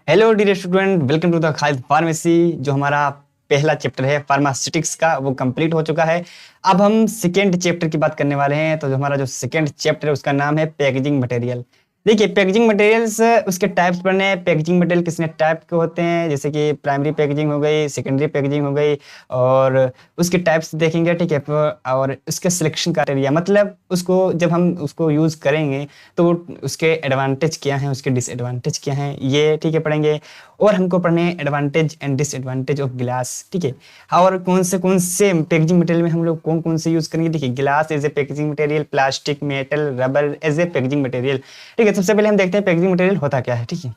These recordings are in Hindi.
Hello dear student, welcome to the Khalid pharmacy. जो हमारा पहला चैप्टर है फार्मास्यूटिक्स का वो कंप्लीट हो चुका है। अब हम सेकेंड चैप्टर की बात करने वाले हैं। तो जो हमारा जो सेकेंड चैप्टर है उसका नाम है पैकेजिंग मटेरियल। देखिए, पैकेजिंग मटेरियल्स उसके टाइप्स पढ़ने हैं। पैकेजिंग मटेरियल कितने टाइप के होते हैं, जैसे कि प्राइमरी पैकेजिंग हो गई, सेकेंडरी पैकेजिंग हो गई, और उसके टाइप्स देखेंगे, ठीक है। और उसके सिलेक्शन क्राइटेरिया, मतलब उसको जब हम उसको यूज़ करेंगे तो उसके एडवांटेज क्या हैं, उसके डिसएडवांटेज क्या हैं, ये ठीक है पढ़ेंगे। और हमको पढ़ने हैं एडवांटेज एंड डिसएडवांटेज ऑफ गिलास, ठीक है। और कौन से पैकेजिंग मटेरियल में हम लोग कौन कौन से यूज़ करेंगे। देखिए, glass as a packaging material, plastic, metal, rubber as a packaging material, ठीक है। सबसे पहले हम देखते हैं पैकेजिंग मटेरियल होता क्या है, ठीक है।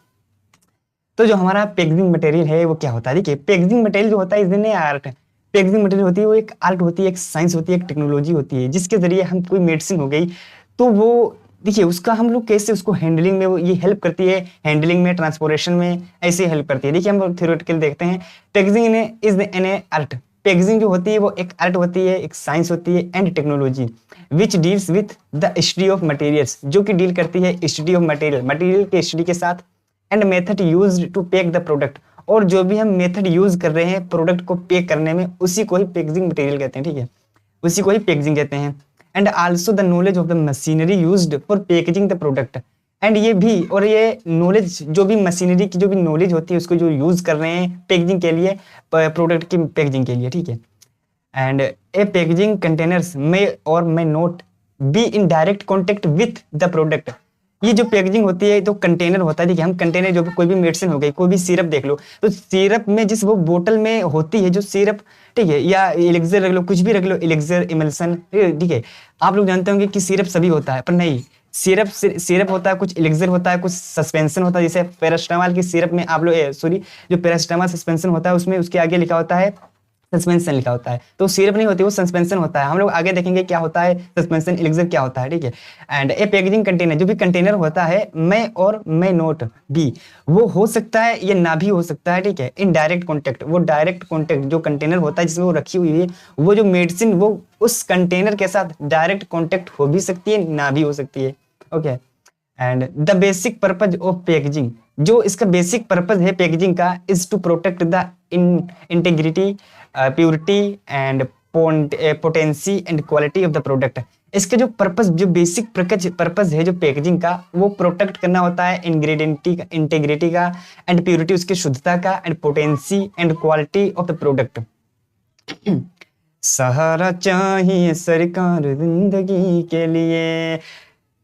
तो जो हमारा पैकेजिंग मटेरियल है वो क्या होता है। देखिए, पैकेजिंग मटेरियल जो होता है is an art. Packaging material होती है वो एक आर्ट होती है, एक साइंस होती है, एक टेक्नोलॉजी होती है, जिसके जरिए हम कोई मेडिसिन हो गई तो वो देखिए उसका हम लोग कैसे उसको हैंडलिंग में वो ये हेल्प करती है, हैंडलिंग में, ट्रांसपोर्टेशन में ऐसे हेल्प करती है। देखिए, हम थ्योरेटिकल देखते हैं packaging is an art. Packaging जो होती है वो एक आर्ट होती है, एक साइंस होती है and technology which deals with the study of materials, जो कि डील करती है स्टडी ऑफ मटेरियल, मटेरियल के स्टडी के साथ, and method used to pack the product, और जो भी हम मेथड यूज कर रहे हैं प्रोडक्ट को पैक करने में उसी को ही पैकेजिंग मटेरियल कहते हैं, ठीक है। उसी को ही पैकेजिंग कहते हैं। And also the knowledge of the machinery used for packaging the product, and ये भी, और ये नॉलेज जो भी मशीनरी की जो भी नॉलेज होती है उसको जो यूज कर रहे हैं पैकेजिंग के लिए, प्रोडक्ट की पैकेजिंग के लिए, ठीक है। एंड ए पैकेजिंग कंटेनर्स मे और may not be in direct contact with the product. ये जो पैकेजिंग होती है तो कंटेनर होता है, देखिए हम कंटेनर जो भी कोई भी मेडिसिन हो गई, कोई भी सिरप देख लो, तो सिरप में जिस वो बोतल में होती है जो सिरप, ठीक है, या एलिक्सर रख लो, कुछ भी रख लो, एलिक्सर, इमल्सन, ठीक है। आप लोग जानते होंगे कि सिरप सभी होता है, पर नहीं, सिरप होता है, कुछ एलिक्सर होता है, कुछ सस्पेंशन होता है। जैसे पैरास्टामोल की सिरप में आप लोग सॉरी, जो पैरास्टामोल सस्पेंशन होता है उसमें उसके आगे लिखा होता है सस्पेंशन, लिखा होता है, तो सिरप नहीं होती, वो सस्पेंशन होता है। हम लोग आगे देखेंगे क्या होता है सस्पेंशन, एलिक्सर क्या होता है, ठीक है। एंड ए पैकेजिंग कंटेनर, जो भी कंटेनर होता है, मैं और मैं नोट भी, वो हो सकता है या ना भी हो सकता है, ठीक है। इन डायरेक्ट कॉन्टेक्ट, वो डायरेक्ट कॉन्टेक्ट जो कंटेनर होता है जिसमें वो रखी हुई है, वो जो मेडिसिन वो उस कंटेनर के साथ डायरेक्ट कॉन्टेक्ट हो भी सकती है, ना भी हो सकती है, okay. And the basic purpose of packaging, जो इसका बेसिक पर्पज है पैकेजिंग का, is to protect the integrity, purity and potency and quality of the product. इसके जो पर्पस, जो बेसिक पर्पस है जो पैकेजिंग का, वो प्रोटेक्ट करना होता है इंटीग्रिटी का एंड प्योरिटी, उसकी शुद्धता का, and potency and quality of the product. सहारा चाहिए सरकार जिंदगी के लिए,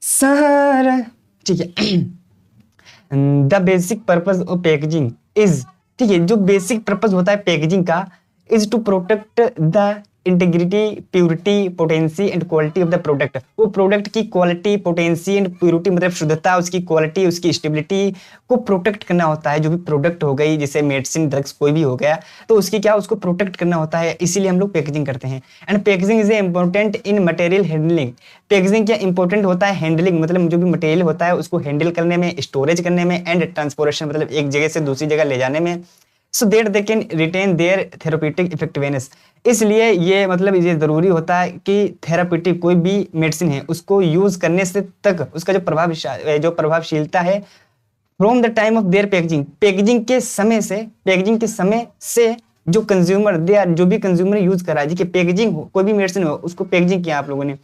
सहारा, ठीक है। The basic purpose of packaging is, ठीक है, जो बेसिक पर्पज होता है पैकेजिंग का, is to protect the integrity, purity, potency and quality of the product. वो प्रोडक्ट की क्वालिटी, पोटेंसी एंड प्योरिटी मतलब शुद्धता, उसकी क्वालिटी, उसकी स्टेबिलिटी को प्रोटेक्ट करना होता है। जो भी प्रोडक्ट हो गई, जैसे मेडिसिन, ड्रग्स, कोई भी हो गया, तो उसकी क्या, उसको प्रोटेक्ट करना होता है, इसीलिए हम लोग पैकेजिंग करते हैं। And packaging is important in material handling. Packaging क्या इंपॉर्टेंट होता है, हैंडलिंग मतलब जो भी मटेरियल होता है उसको हैंडल करने में, स्टोरेज करने में, एंड ट्रांसपोर्टेशन मतलब एक जगह से दूसरी जगह ले जाने में, so that they can retain their therapeutic effectiveness. इसलिए ये मतलब ये जरूरी होता है कि थेराप्यूटिक कोई भी मेडिसिन है उसको यूज करने से तक उसका जो प्रभावशीलता है, from the time of their packaging, packaging के समय से जो कंज्यूमर दे आर, जो भी कंज्यूमर यूज कर रहा है, देखिए पैकेजिंग हो, कोई भी मेडिसिन हो उसको पैकेजिंग किया आप लोगों ने,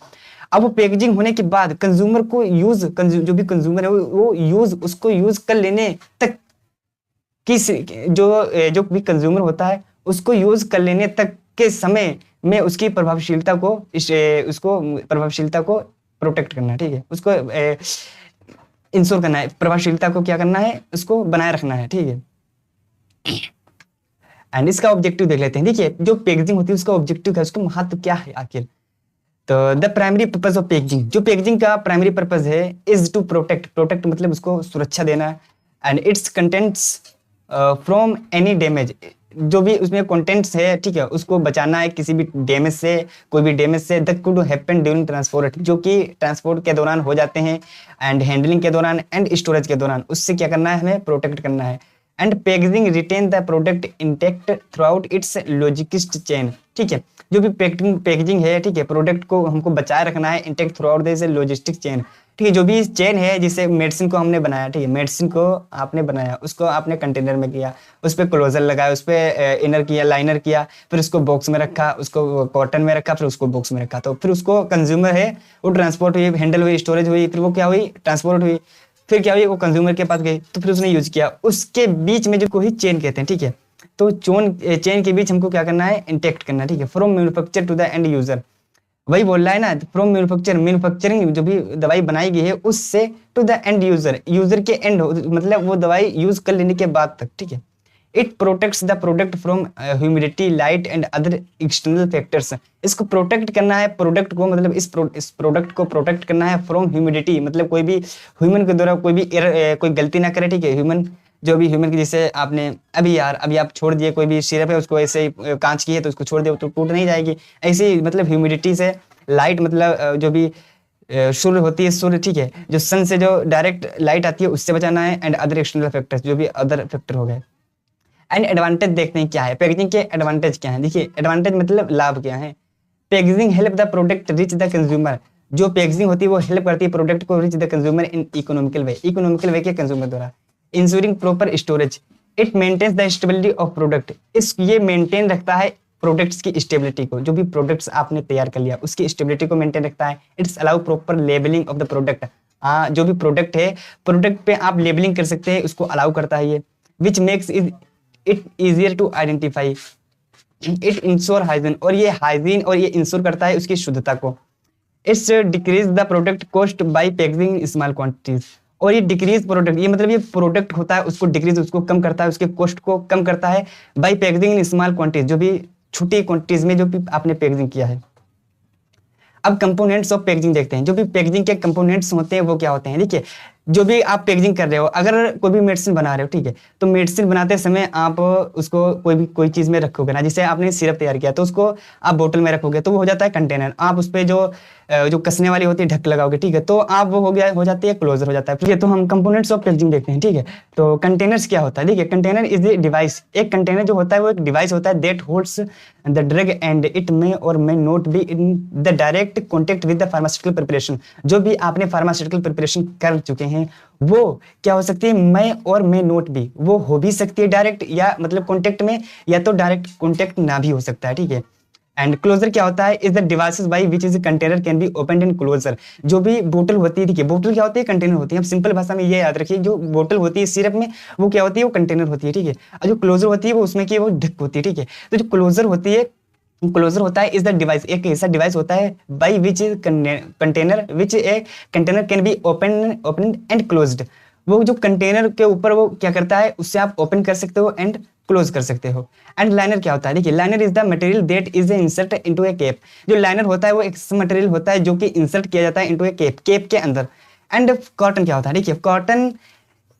अब वो पैकेजिंग होने के बाद कंज्यूमर को जो भी कंज्यूमर है वो उसको यूज कर लेने तक, किस जो भी कंज्यूमर होता है उसको यूज कर लेने तक के समय में उसकी प्रभावशीलता को प्रोटेक्ट करना है, ठीक है। उसको इंश्योर करना है, प्रभावशीलता को क्या करना है, उसको बनाए रखना है, ठीक है। एंड इसका ऑब्जेक्टिव देख लेते हैं। देखिए, जो पैकेजिंग होती है उसका ऑब्जेक्टिव क्या है, उसका महत्व क्या है आखिर। तो the primary purpose of packaging, जो पैकेजिंग का प्राइमरी पर्पज है, इज टू प्रोटेक्ट मतलब उसको सुरक्षा देना, and it's contents from any damage, जो भी उसमें कंटेंट्स है, ठीक है, उसको बचाना है किसी भी डैमेज से, कोई भी डैमेज से, that could happen during transport, जो कि ट्रांसपोर्ट के दौरान हो जाते हैं, एंड हैंडलिंग के दौरान, एंड स्टोरेज के दौरान, उससे क्या करना है, हमें प्रोटेक्ट करना है। And packaging retain the product intact throughout its logistics chain, ठीक है। जो भी पैकेजिंग है, ठीक है, प्रोडक्ट को हमको बचाए रखना है intact through out this logistic chain, ठीक है। जो भी चेन है, जिसे मेडिसिन को हमने बनाया, ठीक है, मेडिसिन को आपने बनाया, उसको आपने कंटेनर में किया, उस पर क्लोजर लगाया, उस पर इनर किया, लाइनर किया, फिर उसको बॉक्स में रखा, उसको कॉटन में रखा, फिर उसको बॉक्स में रखा, तो फिर उसको कंज्यूमर है वो ट्रांसपोर्ट हुई, हैंडल हुई, स्टोरेज हुई, फिर वो क्या हुई, ट्रांसपोर्ट हुई, फिर क्या हुई, वो कंज्यूमर के पास गई, तो फिर उसने यूज किया, उसके बीच में जो को ही चेन कहते हैं, ठीक है। तो चेन के बीच हमको क्या करना है, इंटेक्ट करना है, ठीक है, from manufacture to the end user. वही बोल रहा है ना, फ्रॉम मैन्युफैक्चरिंग जो भी दवाई बनाई गई है उससे to the end user, user के एंड मतलब वो दवाई यूज कर लेने के बाद तक, ठीक है। It protects the product from humidity, light and other external factors. इसको प्रोटेक्ट करना है, प्रोडक्ट को मतलब इस प्रोडक्ट को प्रोटेक्ट करना है फ्रॉम ह्यूमिडिटी, मतलब कोई भी ह्यूमन के द्वारा कोई भी कोई गलती ना करे, ठीक है। ह्यूमन जो भी ह्यूमन की, जैसे आपने अभी आप छोड़ दिए कोई भी सिरप है, उसको ऐसे ही कांच की है तो उसको छोड़ दिए तो टूट नहीं जाएगी, ऐसे ही मतलब ह्यूमिडिटी से, लाइट मतलब जो भी सूर्य होती है, सूर्य, ठीक है, जो सन से जो डायरेक्ट लाइट आती है उससे बचाना है, एंड अदर एक्सटर्नल फैक्टर्स, जो भी अदर फैक्टर हो गए। एंड एडवांटेज देखते हैं क्या है, पैकेजिंग के एडवांटेज क्या है। देखिए एडवांटेज मतलब लाभ क्या है। Packaging help the product reach the consumer, जो पैकेजिंग होती है वो हेल्प करती है प्रोडक्ट को reach the consumer in economical way के कंज्यूमर द्वारा। Ensuring proper storage, it maintains the stability of product, ये मेंटेन रखता है प्रोडक्ट्स की स्टेबिलिटी को, जो भी प्रोडक्ट्स आपने तैयार कर लिया उसकी स्टेबिलिटी को मेंटेन रखता है। It's allow proper labelling of the product, जो भी प्रोडक्ट है, प्रोडक्ट पे आप लेबलिंग कर सकते हैं, उसको अलाउ करता है ये। Which makes it easier to identify, it ensure hygiene, और ये हाइजीन और ये इंश्योर करता है उसकी शुद्धता को। It's decrease the product cost by packaging small quantities, और ये डिक्रीज प्रोडक्ट, ये मतलब ये प्रोडक्ट होता है उसको डिक्रीज, उसको कम करता है, उसके कॉस्ट को कम करता है by packaging in small quantities, जो भी छोटी क्वांटिटीज में जो भी आपने पैकेजिंग किया है। अब कंपोनेंट्स ऑफ पैकेजिंग देखते हैं, जो भी पैकेजिंग के कंपोनेंट्स होते हैं वो क्या होते हैं। देखिए जो भी आप पैकेजिंग कर रहे हो, अगर कोई भी मेडिसिन बना रहे हो, ठीक है, तो मेडिसिन बनाते समय आप उसको कोई चीज में रखोगे ना, जैसे आपने सिरप तैयार किया तो उसको आप बोतल में रखोगे तो वो हो जाता है कंटेनर, आप उस पर जो कसने वाली होती है ढक लगाओगे, ठीक है, तो आप वो हो जाती है क्लोजर हो जाता है, ठीक है। तो हम कंपोनेंट्स ऑफ पैकेजिंग देखते हैं, ठीक है। तो कंटेनर्स क्या होता है, देखिए कंटेनर इज ए डिवाइस, एक कंटेनर जो होता है वो एक डिवाइस होता है that holds the drug and it may और may not be in the direct contact with the pharmaceutical preparation. जो भी आपने फार्मास्यूटिकल प्रिपरेशन कर चुके हैं वो क्या हो सकती है, मैं और मैं नोट भी, वो हो भी सकती है डायरेक्ट या मतलब कॉन्टेक्ट में, या तो डायरेक्ट कॉन्टेक्ट ना भी हो सकता है, ठीक है। एंड क्लोजर क्या होता है, is the devices by which is container can be opened in closure. जो भी बोतल होती है, ठीक है, बोतल क्या होती है, कंटेनर होती है। अब सिंपल भाषा में ये याद रखिए, जो बोतल होती है सिरप में वो क्या होती है, वो कंटेनर होती है, ठीक है, और जो क्लोजर होती है वो उसमें की वो ढक होती है, ठीक है। तो जो क्लोजर होती है, क्लोजर होता है इज द डिवाइस, एक ऐसा डिवाइस होता है by which is container which a container can be open and closed. वो जो कंटेनर के ऊपर वो क्या करता है, उससे आप ओपन कर सकते हो एंड क्लोज कर सकते हो। एंड लाइनर क्या होता है, देखिए liner is the material that is insert into A cap. जो लाइनर होता है वो एक मटेरियल होता है जो कि इंसर्ट किया जाता है इनटू ए कैप के अंदर। एंड कॉटन क्या होता है, देखिए cotton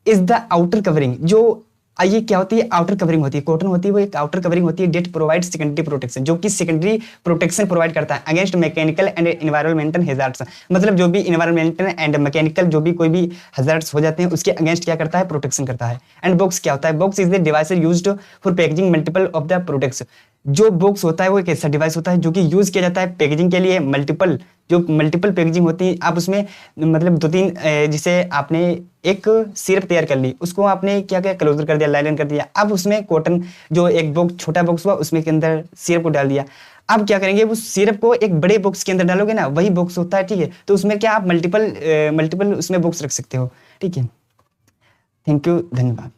is the outer covering, जो ये क्या होती है, आउटर कवरिंग होती है, कॉटन होती है वो एक आउटर कवरिंग होती है डेट प्रोवाइड सेकेंडरी प्रोटेक्शन, जो कि सेकेंडरी प्रोटेक्शन प्रोवाइड करता है against mechanical and environmental hazards. मतलब जो भी एनवायरमेंटल एंड मैकेनिकल जो भी कोई भी हैजार्ड्स हो जाते हैं उसके अगेंस्ट क्या करता है, प्रोटेक्शन करता है। एंड बॉक्स क्या होता है, box is the device used for packaging multiple of the products. जो बॉक्स होता है वो एक ऐसा डिवाइस होता है जो कि यूज किया जाता है पैकेजिंग के लिए, मल्टीपल पैकेजिंग होती है। आप उसमें मतलब 2-3 जिसे आपने एक सिरप तैयार कर ली, उसको आपने क्या क्या क्लोजर कर दिया, लाइनर कर दिया, अब उसमें कॉटन जो एक बॉक्स छोटा बॉक्स हुआ उसमें के अंदर सिरप को डाल दिया। अब क्या करेंगे, उस सिरप को एक बड़े बॉक्स के अंदर डालोगे ना, वही बॉक्स होता है, ठीक है, तो उसमें क्या आप मल्टीपल उसमें बॉक्स रख सकते हो, ठीक है। थैंक यू, धन्यवाद।